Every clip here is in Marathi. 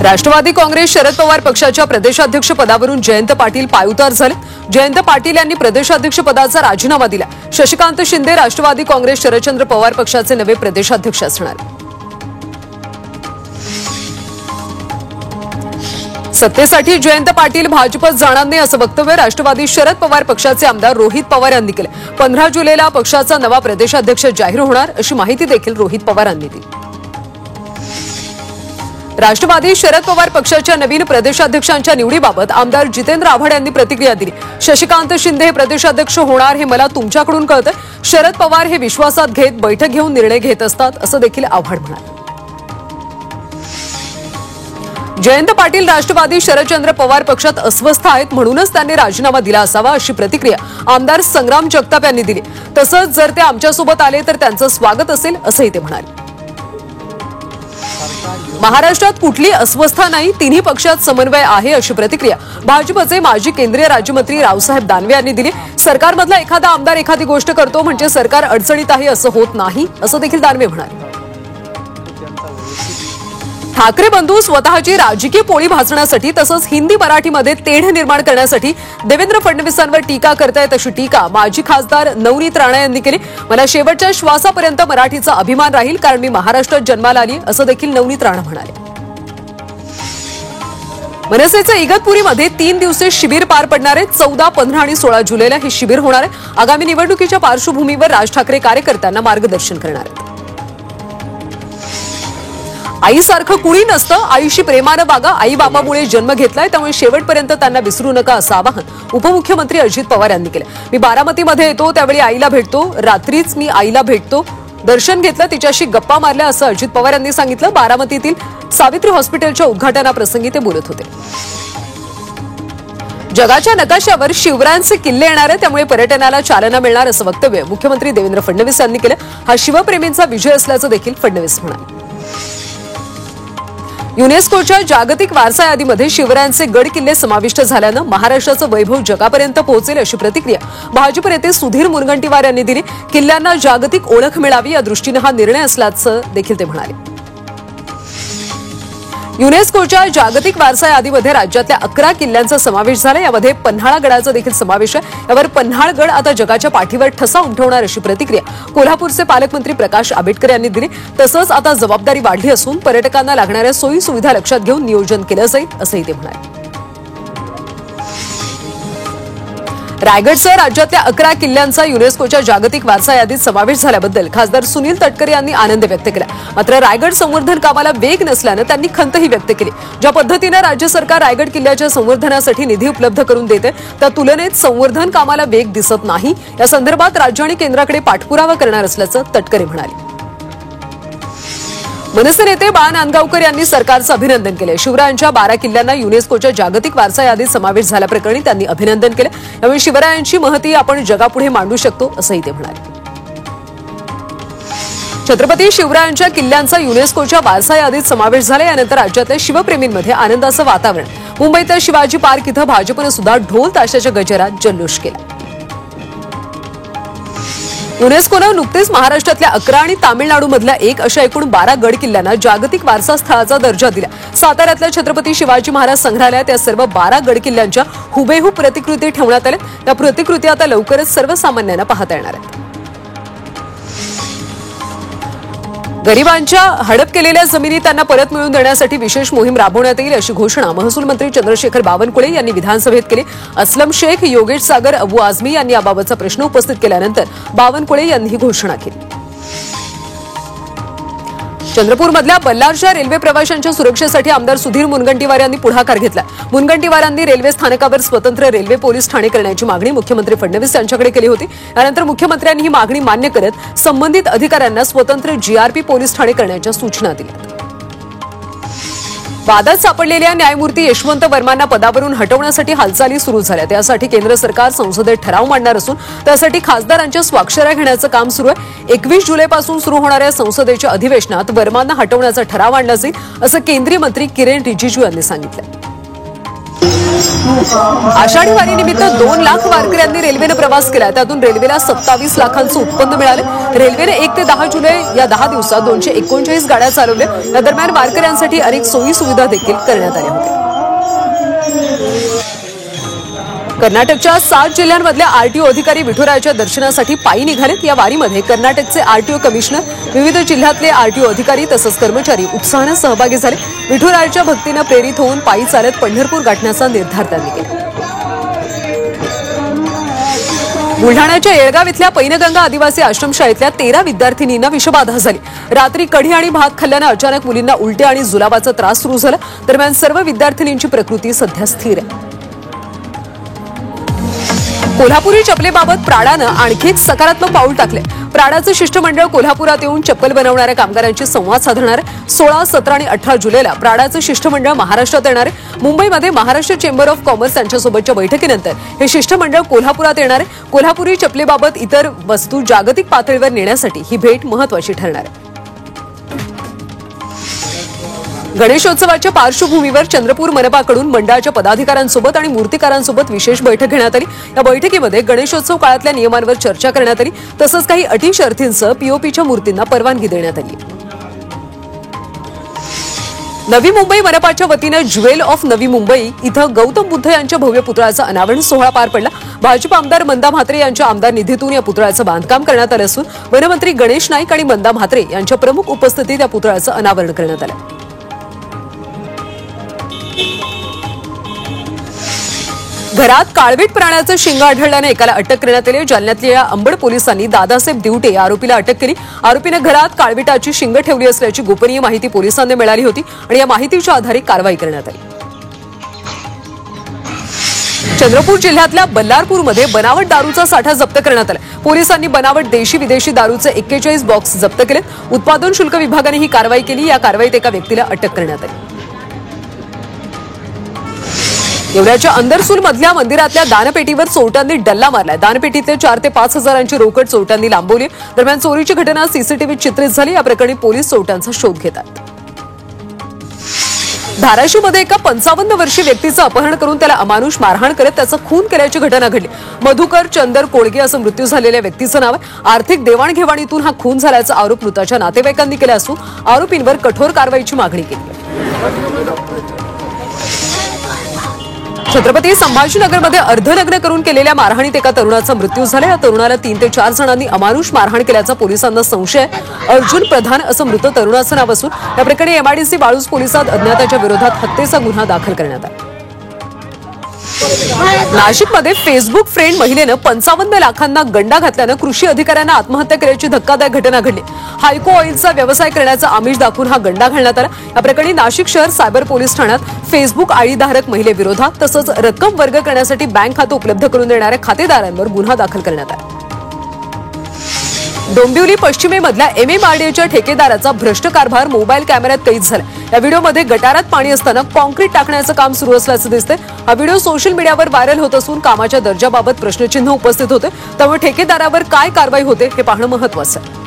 राष्ट्रवादी काँग्रेस शरद पवार पक्षाच्या प्रदेशाध्यक्ष पदावरून जयंत पाटील पायउतार झाले। जयंत पाटील यांनी प्रदेशाध्यक्ष पदाचा राजीनामा दिला। शशिकांत शिंदे राष्ट्रवादी काँग्रेस शरदचंद्र पवार पक्षाचे नवे प्रदेशाध्यक्ष असणार। सत्तेसाठी जयंत पाटील भाजपत जाणार नाही असं वक्तव्य राष्ट्रवादी शरद पवार पक्षाचे आमदार रोहित पवार यांनी केले। 15 जुलैला पक्षाचा नवा प्रदेशाध्यक्ष जाहीर होणार अशी माहिती देखील रोहित पवारांनी दिली। राष्ट्रवादी शरद पवार पक्षाच्या नवीन प्रदेशाध्यक्षांच्या निवडीबाबत आमदार जितेंद्र आव्हाड यांनी प्रतिक्रिया दिली। शशिकांत शिंदे हे प्रदेशाध्यक्ष होणार हे मला तुमच्याकडून कळतंय। शरद पवार हे विश्वासात घेत बैठक घेऊन निर्णय घेत असतात असं देखील आव्हाड म्हणाले। जयंत पाटील राष्ट्रवादी शरदचंद्र पवार पक्षात अस्वस्थ आहेत म्हणूनच त्यांनी राजीनामा दिला असावा अशी प्रतिक्रिया आमदार संग्राम जगताप यांनी दिली। तसंच जर ते आमच्यासोबत आले तर त्यांचं स्वागत असेल असंही ते म्हणाले। महाराष्ट्रात कुठली अस्वस्थता नाही, तिन्ही पक्षात समन्वय आहे अशी प्रतिक्रिया भाजपचे माजी केंद्रीय राज्यमंत्री रावसाहेब दानवे यांनी दिली। सरकारमधला एखादा आमदार एखादी गोष्ट करतो म्हणजे सरकार अडचणीत आहे असं होत नाही असं देखील दानवे म्हणाले। ठाकरे बंधू स्वतःची राजकीय पोळी भाजण्यासाठी तसंच हिंदी मराठीमध्ये तेढ निर्माण करण्यासाठी देवेंद्र फडणवीसांवर टीका करतायत अशी टीका माजी खासदार नवनीत राणा यांनी केली। मला शेवटच्या श्वासापर्यंत मराठीचा अभिमान राहील कारण मी महाराष्ट्रात जन्माला आली असं देखील नवनीत राणा म्हणाले। मनसेचं इगतपुरीमध्ये 3 दिवसीय शिबिर पार पडणार आहे। 14, 15 आणि 16 जुलैला हे शिबिर होणार आहे। आगामी निवडणुकीच्या पार्श्वभूमीवर राज ठाकरे कार्यकर्त्यांना मार्गदर्शन करणार आहेत। आईसारखं कुणी नसतं, आईशी प्रेमानं वागा। आई बाबामुळे जन्म घेतलाय त्यामुळे शेवटपर्यंत त्यांना विसरू नका असं आवाहन उपमुख्यमंत्री अजित पवार यांनी केलं। मी बारामतीमध्ये येतो त्यावेळी आईला भेटतो, रात्रीच मी आईला भेटतो, दर्शन घेतलं, तिच्याशी गप्पा मारल्या असं अजित पवार यांनी सांगितलं। बारामतीतील सावित्री हॉस्पिटलच्या उद्घाटनाप्रसंगी ते बोलत होते। जगाच्या नकाशावर शिवरायांचे किल्ले येणार आहे त्यामुळे पर्यटनाला चालना मिळणार असं वक्तव्य मुख्यमंत्री देवेंद्र फडणवीस यांनी केलं। हा शिवप्रेमींचा विजय असल्याचं देखील फडणवीस म्हणाले। युनेस्कोच्या जागतिक वारसा यादीमध्ये शिवरायांचे गड किल्ले समाविष्ट झाल्यानं महाराष्ट्राचं वैभव जगापर्यंत पोहोचेल अशी प्रतिक्रिया भाजप नेते सुधीर मुनगंटीवार यांनी दिली। किल्ल्यांना जागतिक ओळख मिळावी या दृष्टीनं हा निर्णय असल्याचं देखील ते म्हणाले। युनेस्कोच्या जागतिक वारसा यादीमध्ये राज्यातल्या 11 किल्ल्यांचा समावेश झाला। यामध्ये पन्हाळा गडाचा देखील समावेश आहे। यावर पन्हाळगड आता जगाच्या पाठीवर ठसा उमटवणार अशी प्रतिक्रिया कोल्हापूरचे पालकमंत्री प्रकाश आंबेडकर यांनी दिली। तसंच आता जबाबदारी वाढली असून पर्यटकांना लागणाऱ्या सोयी सुविधा लक्षात घेऊन नियोजन केलं जाईल असंही ते म्हणाले। रायगडसह राज्यातल्या 11 किल्ल्यांचा युनेस्कोच्या जागतिक वारसा यादीत समावेश झाल्याबद्दल खासदार सुनील तटकरे यांनी आनंद व्यक्त केला। मात्र रायगड संवर्धन कामाला वेग नसल्यानं त्यांनी खंतही व्यक्त केली। ज्या पद्धतीनं राज्य सरकार रायगड किल्ल्याच्या संवर्धनासाठी निधी उपलब्ध करून देते त्या तुलनेत संवर्धन कामाला वेग दिसत नाही। या संदर्भात राज्य आणि केंद्राकडे पाठपुरावा करणार असल्याचं तटकरे म्हणाले। मनसे नेते बाळा नांदगावकर यांनी सरकारचं अभिनंदन केलं। शिवरायांच्या 12 किल्ल्यांना युनेस्कोच्या जागतिक वारसा यादीत समावेश झाल्याप्रकरणी त्यांनी अभिनंदन केलं। यावेळी शिवरायांची महती आपण जगापुढे मांडू शकतो असंही ते म्हणाले। छत्रपती शिवरायांच्या किल्ल्यांचा युनेस्कोच्या वारसा यादीत समावेश झाला। यानंतर राज्यातल्या शिवप्रेमींमध्ये आनंदाचं वातावरण। मुंबईतल्या शिवाजी पार्क इथं भाजपनं सुद्धा ढोल ताशाच्या गजरात जल्लोष केला। युनेस्कोनं नुकतेच महाराष्ट्रातल्या 11 आणि तामिळनाडूमधल्या 1 अशा एकूण 12 गड किल्ल्यांना जागतिक वारसा स्थळाचा दर्जा दिला। साताऱ्यातल्या छत्रपती शिवाजी महाराज संग्रहालयात या सर्व 12 गड किल्ल्यांच्या हुबेहूब प्रतिकृती ठेवण्यात आल्या। या प्रतिकृती आता लवकरच सर्वसामान्यांना पाहता येणार आहेत। गरिबांच्या हडप केलेल्या जमिनी त्यांना परत मिळवून देण्यासाठी विशेष मोहीम राबवण्यात येईल अशी घोषणा महसूल मंत्री चंद्रशेखर बावनकुळे यांनी विधानसभेत केली। अस्लम शेख, योगेश सागर, अबू आझमी यांनी याबाबतचा प्रश्न उपस्थित केल्यानंतर बावनकुळे यांनी ही घोषणा केली। चंद्रपूरमधल्या बल्लारच्या रेल्वे प्रवाशांच्या सुरक्षेसाठी आमदार सुधीर मुनगंटीवार यांनी पुढाकार घेतला। मुनगंटीवारांनी रेल्वे स्थानकावर स्वतंत्र रेल्वे पोलीस ठाणे करण्याची मागणी मुख्यमंत्री फडणवीस यांच्याकडे केली होती। यानंतर मुख्यमंत्र्यांनी ही मागणी मान्य करत संबंधित अधिकाऱ्यांना स्वतंत्र जीआरपी पोलीस ठाणे करण्याच्या सूचना दिल्या। वादात सापडलेल्या न्यायमूर्ती यशवंत वर्मांना पदावरून हटवण्यासाठी हालचाली सुरू झाल्या। त्यासाठी केंद्र सरकार संसदेत ठराव मांडणार असून त्यासाठी खासदारांच्या स्वाक्षऱ्या घेण्याचं काम सुरू आहे। 21 जुलैपासून सुरू होणाऱ्या संसदेच्या अधिवेशनात वर्मांना हटवण्याचा ठराव आणला जाईल असं केंद्रीय मंत्री किरेन रिजिजू यांनी सांगितलं। आषाढी वारीनिमित्त 2 लाख वारकऱ्यांनी रेल्वेने प्रवास केला. त्यातून रेल्वेला 27 लाखांचं उत्पन्न मिळाले. रेल्वेने 1 ते 10 जुलै या 10 दिवसात 239 गाड्या चालवल्या. या दरम्यान वारकऱ्यांसाठी अनेक सोयी सुविधा देखील करण्यात आल्या होत्या. कर्नाटकच्या 7 जिल्ह्यांमधल्या आरटीओ अधिकारी विठुरायाच्या दर्शनासाठी पायी निघालेत. या वारीमध्ये कर्नाटकचे आरटीओ कमिशनर, विविध जिल्ह्यातले आरटीओ अधिकारी तसंच कर्मचारी उत्साहानं सहभागी झाले. विठुरायाच्या भक्तीनं प्रेरित होऊन पायी चालत पंढरपूर गाठण्याचा निर्धार त्यांनी केला. बुलढाण्याच्या येळगाव इथल्या पैनगंगा आदिवासी आश्रमशाळेतल्या 13 विद्यार्थिनींना विषबाधा झाली. रात्री कढी आणि भात खाल्ल्यानं अचानक मुलींना उलट्या आणि जुलाबाचा त्रास सुरू झाला. दरम्यान सर्व विद्यार्थिनींची प्रकृती सध्या स्थिर आहे. कोल्हापुरी चपलेबाबत प्राडानं आणखी एक सकारात्मक पाऊल टाकले. प्राडाचं शिष्टमंडळ कोल्हापुरात येऊन चप्पल बनवणाऱ्या कामगारांशी संवाद साधणार आहे. 16, 17 आणि 18 जुलैला प्राडाचं शिष्टमंडळ महाराष्ट्रात येणार आहे. मुंबईमध्ये महाराष्ट्र चेंबर ऑफ कॉमर्स यांच्यासोबतच्या बैठकीनंतर हे शिष्टमंडळ कोल्हापुरात येणार आहे. कोल्हापुरी चपलेबाबत इतर वस्तू जागतिक पातळीवर नेण्यासाठी ही भेट महत्वाची ठरणार आहे. गणेशोत्सवाच्या पार्श्वभूमीवर चंद्रपूर मनपाकडून मंडळाच्या पदाधिकाऱ्यांसोबत आणि मूर्तिकारांसोबत विशेष बैठक घेण्यात आली. या बैठकीमध्ये गणेशोत्सव काळातल्या नियमांवर चर्चा करण्यात आली. तसंच काही अटी शर्थींसह पीओपीच्या मूर्तींना परवानगी देण्यात आली. नवी मुंबई मनपाच्या वतीनं ज्वेल ऑफ नवी मुंबई इथं गौतम बुद्ध यांच्या भव्य पुतळ्याचा अनावरण सोहळा पार पडला. भाजप आमदार मंदा म्हात्रे यांच्या आमदार निधीतून या पुतळ्याचं बांधकाम करण्यात आलं असून वनमंत्री गणेश नाईक आणि मंदा म्हात्रे यांच्या प्रमुख उपस्थितीत या पुतळ्याचं अनावरण करण्यात आलं. घरात काळवीट प्राण्याचं शिंग आढळल्याने एकाला अटक करण्यात आली. जालन्यातल्या अंबड पोलिसांनी दादासाहेब दिवटे या आरोपीला अटक केली. आरोपीने घरात काळविटाची शिंग ठेवली असल्याची गोपनीय माहिती पोलिसांना मिळाली होती आणि या माहितीच्या आधारे कारवाई करण्यात आली. चंद्रपूर जिल्ह्यातल्या बल्लारपूरमध्ये बनावट दारूचा साठा जप्त करण्यात आला. पोलिसांनी बनावट देशी विदेशी दारूचे 41 बॉक्स जप्त केलेत. उत्पादन शुल्क विभागाने ही कारवाई केली. या कारवाईत एका व्यक्तीला अटक करण्यात आली. येवल्याच्या अंदरसूल मधल्या मंदिरातल्या दानपेटीवर चोरट्यांनी डल्ला मारलाय. दानपेटीतले 4 ते 5 हजारांची रोकड चोरट्यांनी लांबवली. दरम्यान चोरीची घटना सीसीटीव्हीत चित्रित झाली. या प्रकरणी पोलीस चोरट्यांचा शोध घेत आहेत. धाराशिवमध्ये एका 55 वर्षीय व्यक्तीचं अपहरण करून त्याला अमानुष मारहाण करत त्याचा खून केल्याची घटना घडली. मधुकर चंदर कोळगे असं मृत्यू झालेल्या व्यक्तीचं नाव आहे. आर्थिक देवाणघेवाणीतून हा खून झाल्याचा आरोप मृताच्या नातेवाईकांनी केला असून आरोपींवर कठोर कारवाईची मागणी केली. छत्रपती संभाजीनगरमध्ये अर्धनग्न करून केलेल्या मारहाणीत एका तरुणाचा मृत्यू झाला. या तरुणाला 3 ते 4 जणांनी अमानुष मारहाण केल्याचा पोलिसांना संशय आहे. अर्जुन प्रधान असं मृत तरुणाचं नाव असून या प्रकरणी एमआयडीसी वाळूज पोलिसात अज्ञाताच्या विरोधात हत्येचा गुन्हा दाखल करण्यात आला. नाशिकमध्ये फेसबुक फ्रेंड महिलेनं 55 लाखांना गंडा घातल्यानं कृषी अधिकाऱ्यांना आत्महत्या केल्याची धक्कादायक घटना घडली. हायको ऑइलचा व्यवसाय करण्याचा आमिष दाखवून हा गंडा घालण्यात आला. या प्रकरणी नाशिक शहर सायबर पोलीस ठाण्यात फेसबुक आयडीधारक महिलेविरोधात तसंच रक्कम वर्ग करण्यासाठी बँक खातं उपलब्ध करून देणाऱ्या खातेदारांवर गुन्हा दाखल करण्यात आला. डोंबिवली पश्चिमेमधल्या एमएमआरडीएच्या ठेकेदाराचा भ्रष्ट कारभार मोबाईल कॅमेऱ्यात कैद झाला. या व्हिडिओमध्ये गटारात पाणी असताना कॉन्क्रीट टाकण्याचं काम सुरू असल्याचं दिसतंय. हा व्हिडिओ सोशल मीडियावर व्हायरल होत असून कामाच्या दर्जाबाबत प्रश्नचिन्ह उपस्थित होते. त्यामुळे ठेकेदारावर काय कारवाई होते हे पाहणं महत्त्वाचं आहे.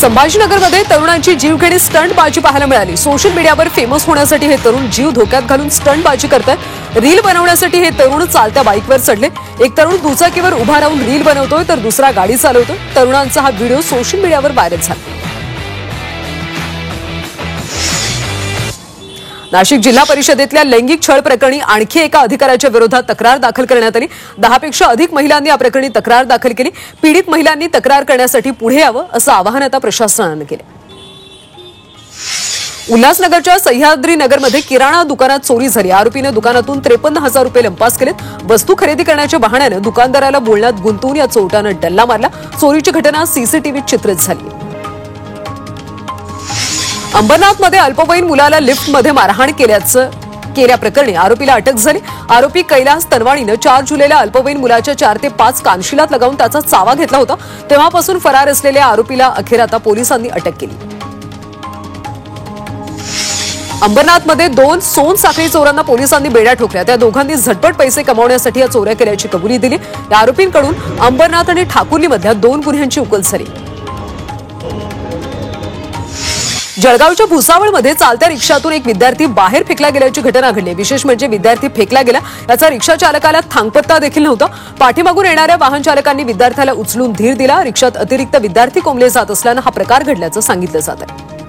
संभाजीनगरमध्ये तरुणांची जीवघेणी स्टंटबाजी पाहायला मिळाली. सोशल मीडियावर फेमस होण्यासाठी हे तरुण जीव धोक्यात घालून स्टंटबाजी करतात. रील बनवण्यासाठी हे तरुण चालत्या बाईकवर चढले. एक तरुण दुचाकीवर उभा राहून रील बनवतोय तर दुसरा गाडी चालवतोय. तरुणांचा हा व्हिडिओ सोशल मीडियावर व्हायरल झाला. नाशिक जिल्हा परिषदेतल्या लैंगिक छळ प्रकरणी आणखी एका अधिकाऱ्याच्या विरोधात तक्रार दाखल करण्यात आली. 10 पेक्षा अधिक महिलांनी या प्रकरणी तक्रार दाखल केली. पीडित महिलांनी तक्रार करण्यासाठी पुढे यावं असं आवाहन आता प्रशासनानं केलं. उल्हासनगरच्या सह्याद्रीनगरमध्ये किराणा दुकानात चोरी झाली. आरोपीने दुकानातून 53,000 रुपये लंपास केलेत. वस्तू खरेदी करण्याच्या बहाण्यानं दुकानदाराला बोलण्यात गुंतवून या चोरट्यानं डल्ला मारला. चोरीची घटना सीसीटीव्हीत चित्रित झाली. अंबरनाथमध्ये अल्पवयीन मुलाला लिफ्टमध्ये मारहाण केल्याप्रकरणी आरोपीला अटक झाली. आरोपी कैलास तनवाणीनं 4 जुलैला अल्पवयीन मुलाच्या 4 ते 5 कानशिलात लगावून त्याचा चावा घेतला होता. तेव्हापासून फरार असलेल्या आरोपीला अखेर आता पोलिसांनी अटक केली. अंबरनाथमध्ये 2 सोन साखळी चोरांना पोलिसांनी बेड्या ठोकल्या. त्या दोघांनी झटपट पैसे कमावण्यासाठी या चोऱ्या केल्याची कबुली दिली. या आरोपींकडून अंबरनाथ आणि ठाकुर्लीमधल्या 2 गुन्ह्यांची उकल झाली. जळगावच्या भुसावळमध्ये चालत्या रिक्षातून एक विद्यार्थी बाहेर फेकला गेल्याची घटना घडली। विशेष म्हणजे विद्यार्थी फेकला गेला याचा रिक्षा चालकाला थांगपत्ता देखील नव्हता। पाठीमागून येणाऱ्या वाहन चालकांनी विद्यार्थ्याला उचलून धीर दिला। रिक्षात अतिरिक्त विद्यार्थी कोंबले जात असल्यानं हा प्रकार घडल्याचं सांगितलं जात आहे।